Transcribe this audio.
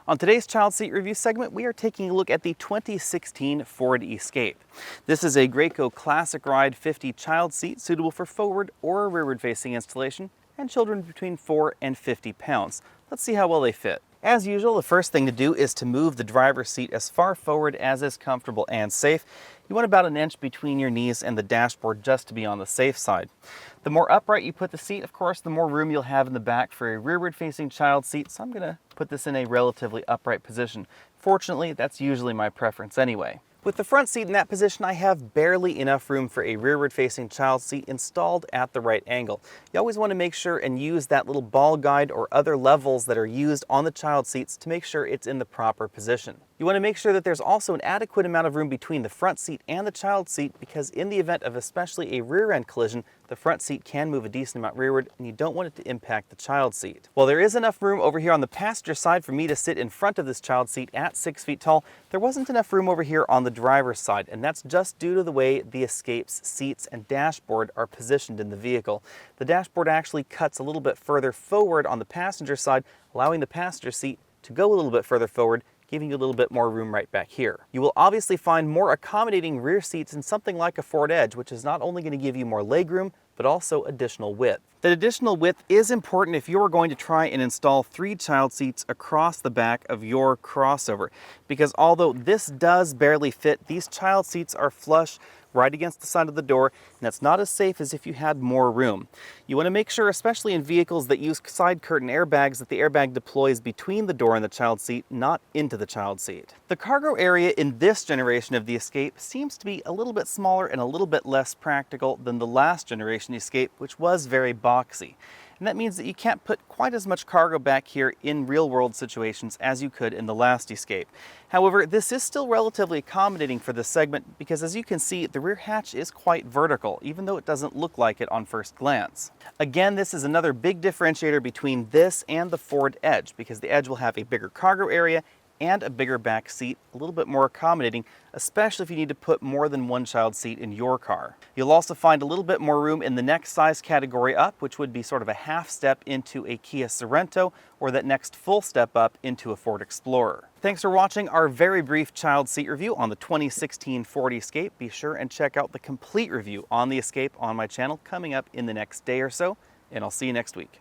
On today's child seat review segment, we are taking a look at the 2016 Ford Escape. This is a Graco Classic Ride 50 child seat suitable for forward or rearward facing installation and children between 4 and 50 pounds. Let's see how well they fit. As usual, the first thing to do is to move the driver's seat as far forward as is comfortable and safe. You want about an inch between your knees and the dashboard just to be on the safe side. The more upright you put the seat, of course, the more room you'll have in the back for a rearward facing child seat, so I'm going to put this in a relatively upright position. Fortunately, that's usually my preference anyway. With the front seat in that position, I have barely enough room for a rearward facing child seat installed at the right angle. You always want to make sure and use that little ball guide or other levels that are used on the child seats to make sure it's in the proper position. You want to make sure that there's also an adequate amount of room between the front seat and the child seat, because in the event of especially a rear end collision, the front seat can move a decent amount rearward and you don't want it to impact the child seat. While there is enough room over here on the passenger side for me to sit in front of this child seat at 6 feet tall, there wasn't enough room over here on the driver's side, and that's just due to the way the Escape's seats and dashboard are positioned in the vehicle. The dashboard actually cuts a little bit further forward on the passenger side, allowing the passenger seat to go a little bit further forward, giving you a little bit more room right back here. You will obviously find more accommodating rear seats in something like a Ford Edge, which is not only going to give you more legroom, but also additional width. That additional width is important if you're going to try and install 3 child seats across the back of your crossover, because although this does barely fit, these child seats are flush right against the side of the door, and that's not as safe as if you had more room. You want to make sure, especially in vehicles that use side curtain airbags, that the airbag deploys between the door and the child seat, not into the child seat. The cargo area in this generation of the Escape seems to be a little bit smaller and a little bit less practical than the last generation Escape, which was very boxy. And that means that you can't put quite as much cargo back here in real-world situations as you could in the last Escape. However, this is still relatively accommodating for this segment because, as you can see, the rear hatch is quite vertical, even though it doesn't look like it on first glance. Again, this is another big differentiator between this and the Ford Edge, because the Edge will have a bigger cargo area and a bigger back seat, a little bit more accommodating, especially if you need to put more than one child seat in your car. You'll also find a little bit more room in the next size category up, which would be sort of a half step into a Kia Sorento, or that next full step up into a Ford Explorer. Thanks for watching our very brief child seat review on the 2016 Ford Escape. Be sure and check out the complete review on the Escape on my channel coming up in the next day or so, and I'll see you next week.